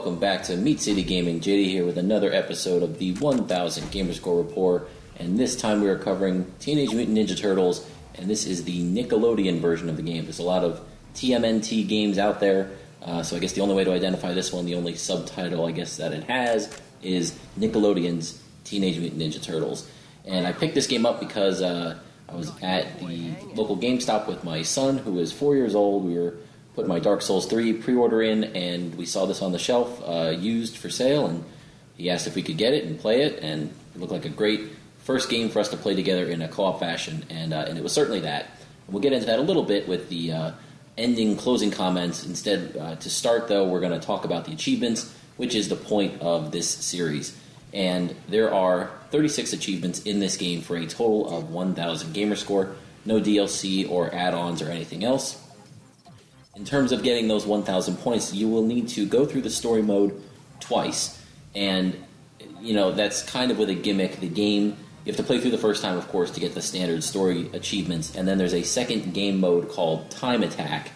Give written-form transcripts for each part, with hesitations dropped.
welcome back to Meat City Gaming. JD here with another episode of the 1000 Gamerscore Report, and this time we are covering Teenage Mutant Ninja Turtles, and this is the Nickelodeon version of the game. There's a lot of TMNT games out there, so I guess the only way to identify this one, the only subtitle I guess that it has, is Nickelodeon's Teenage Mutant Ninja Turtles. And I picked this game up because I was at the local GameStop with my son, who is 4 years old. We were putting my Dark Souls 3 pre-order in, and we saw this on the shelf, used for sale, and he asked if we could get it and play it, and it looked like a great first game for us to play together in a co-op fashion, and it was certainly that. And we'll get into that a little bit with the ending, closing comments. Instead, to start, though, we're going to talk about the achievements, which is the point of this series. And there are 36 achievements in this game for a total of 1,000 Gamerscore, no DLC or add-ons or anything else. In terms of getting those 1,000 points, you will need to go through the story mode twice. And, you know, that's kind of with a gimmick. The game, you have to play through the first time, of course, to get the standard story achievements. And then there's a second game mode called Time Attack.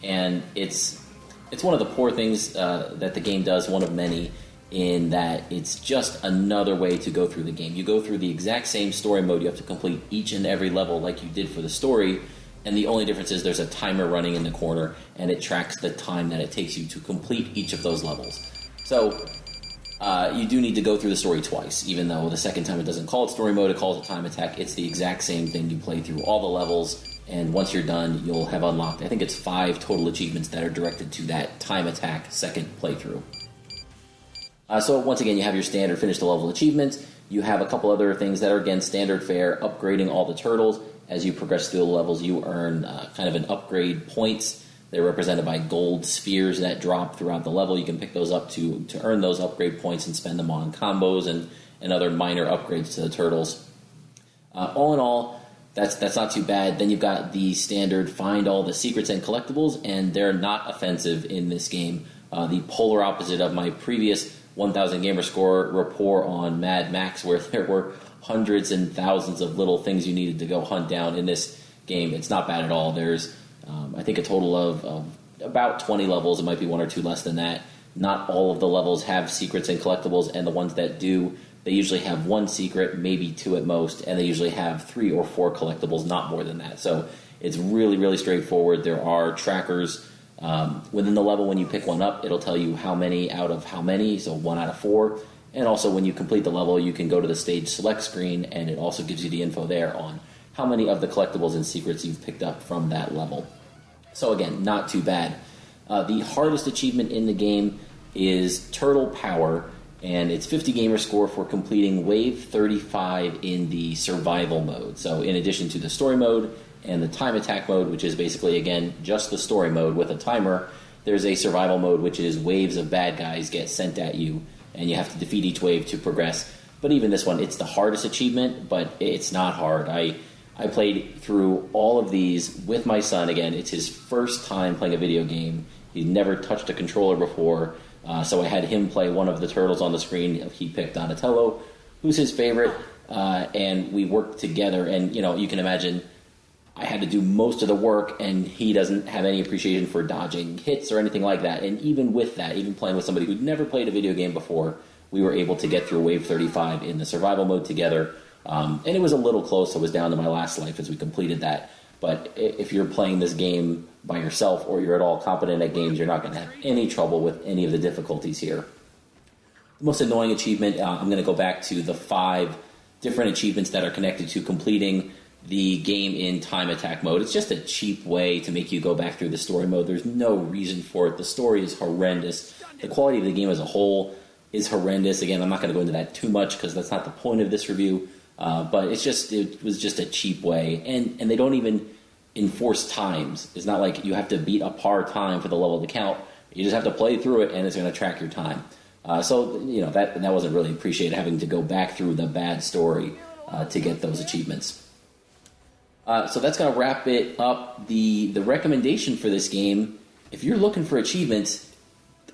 And it's one of the poor things that the game does, one of many, in that it's just another way to go through the game. You go through the exact same story mode. You have to complete each and every level like you did for the story. And the only difference is there's a timer running in the corner, and it tracks the time that it takes you to complete each of those levels. So you do need to go through the story twice, even though the second time it doesn't call it story mode, it calls it time attack. It's the exact same thing. You play through all the levels, and once you're done, you'll have unlocked, I think it's 5 total achievements that are directed to that time attack second playthrough. So once again, you have your standard finish the level achievements. You have a couple other things that are, again, standard fare, upgrading all the turtles. As you progress through the levels, you earn kind of an upgrade points. They're represented by gold spheres that drop throughout the level. You can pick those up to earn those upgrade points and spend them on combos and other minor upgrades to the turtles. All in all, that's not too bad. Then you've got the standard find all the secrets and collectibles, and they're not offensive in this game. The polar opposite of my previous 1000 Gamerscore report on Mad Max, where there were hundreds and thousands of little things you needed to go hunt down. In this game, it's not bad at all. There's, I think, a total of about 20 levels. It might be 1 or 2 less than that. Not all of the levels have secrets and collectibles, and the ones that do, they usually have 1 secret, maybe 2 at most, and they usually have 3 or 4 collectibles, not more than that. So it's really, really straightforward. There are trackers within the level. When you pick one up, it'll tell you how many out of how many, so 1 out of 4. And also, when you complete the level, you can go to the stage select screen, and it also gives you the info there on how many of the collectibles and secrets you've picked up from that level. So again, not too bad. The hardest achievement in the game is Turtle Power, and it's 50 gamer score for completing Wave 35 in the survival mode. So in addition to the story mode and the time attack mode, which is basically, again, just the story mode with a timer, there's a survival mode, which is waves of bad guys get sent at you, and you have to defeat each wave to progress. But even this one, it's the hardest achievement, but it's not hard. I played through all of these with my son. Again, it's his first time playing a video game. He'd never touched a controller before, so I had him play one of the turtles on the screen. He picked Donatello, who's his favorite, and we worked together. And, you know, you can imagine I had to do most of the work, and he doesn't have any appreciation for dodging hits or anything like that. And even with that, even playing with somebody who'd never played a video game before, we were able to get through Wave 35 in the survival mode together. And it was a little close. I was down to my last life as we completed that. But if you're playing this game by yourself, or you're at all competent at games, you're not going to have any trouble with any of the difficulties here. The most annoying achievement, I'm going to go back to the 5 different achievements that are connected to completing the game in time attack mode. It's just a cheap way to make you go back through the story mode. There's no reason for it. The story is horrendous. The quality of the game as a whole is horrendous. Again, I'm not going to go into that too much because that's not the point of this review. But it was just a cheap way. And they don't even enforce times. It's not like you have to beat a par time for the level to count. You just have to play through it, and it's going to track your time. So, you know, that wasn't really appreciated, having to go back through the bad story to get those achievements. So that's going to wrap it up. The recommendation for this game, if you're looking for achievements,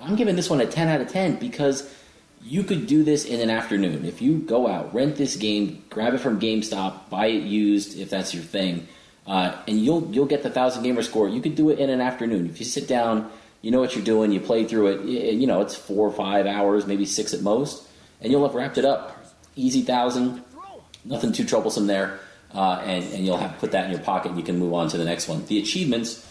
I'm giving this one a 10 out of 10 because you could do this in an afternoon. If you go out, rent this game, grab it from GameStop, buy it used if that's your thing, and you'll get the 1000 gamer score. You could do it in an afternoon. If you sit down You know what you're doing. You play through it. It's 4 or 5 hours, maybe 6 at most, and you'll have wrapped it up. Easy 1,000, nothing too troublesome there, and you'll have put that in your pocket and you can move on to the next one. The achievements,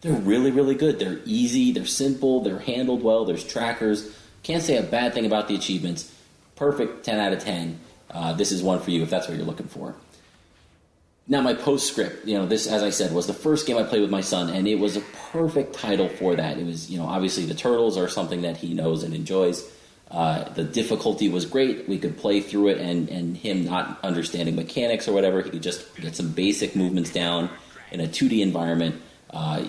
they're really, really good. They're easy, they're simple, they're handled well, there's trackers. Can't say a bad thing about the achievements. Perfect 10 out of 10. This is one for you if that's what you're looking for. Now, my postscript, this, as I said, was the first game I played with my son, and it was a perfect title for that. It was, obviously the turtles are something that he knows and enjoys. The difficulty was great. We could play through it, and him not understanding mechanics or whatever, he could just get some basic movements down in a 2D environment.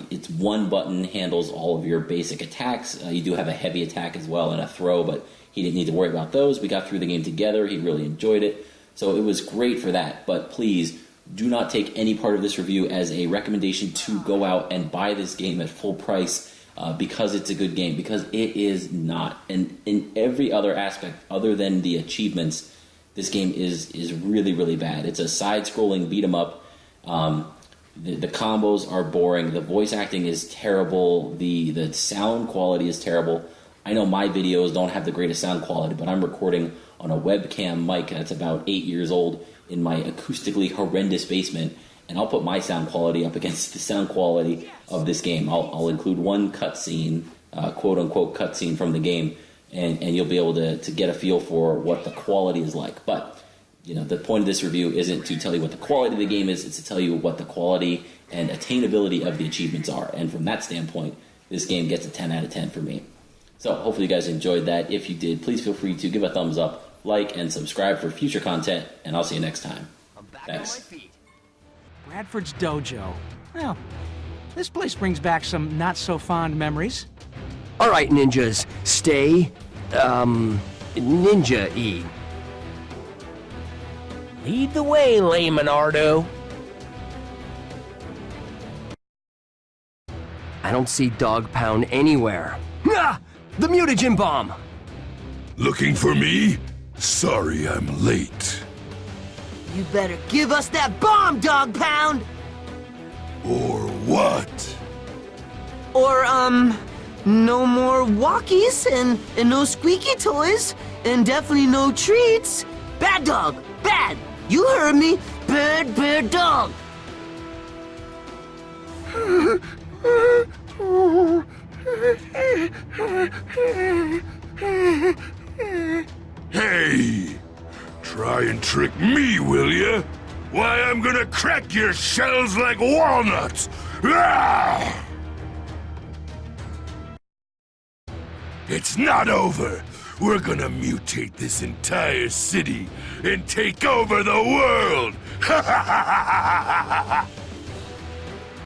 It's one button, handles all of your basic attacks. You do have a heavy attack as well and a throw, but he didn't need to worry about those. We got through the game together. He really enjoyed it. So it was great for that. But please, do not take any part of this review as a recommendation to go out and buy this game at full price because it's a good game, because it is not. And in every other aspect other than the achievements, this game is really, really bad. It's a side-scrolling beat-em-up. The combos are boring. The voice acting is terrible. The sound quality is terrible. I know my videos don't have the greatest sound quality, but I'm recording on a webcam mic that's about 8 years old in my acoustically horrendous basement, and I'll put my sound quality up against the sound quality of this game. I'll include one cutscene, quote-unquote cutscene from the game, and you'll be able to get a feel for what the quality is like. But the point of this review isn't to tell you what the quality of the game is, it's to tell you what the quality and attainability of the achievements are. And from that standpoint, this game gets a 10 out of 10 for me. So hopefully you guys enjoyed that. If you did, please feel free to give a thumbs up, like, and subscribe for future content, and I'll see you next time. Thanks. Bradford's Dojo. Well, this place brings back some not-so-fond memories. All right, ninjas, stay, ninja-y. Lead the way, Leonardo. I don't see Dog Pound anywhere. Ah! The mutagen bomb! Looking for me? Sorry I'm late. You better give us that bomb, Dog Pound! Or what? Or, no more walkies and no squeaky toys and definitely no treats. Bad dog, bad! You heard me, bad, bad dog! Hey! Try and trick me, will ya? Why, I'm gonna crack your shells like walnuts! Ah! It's not over! We're gonna mutate this entire city and take over the world! Ha ha ha ha ha ha!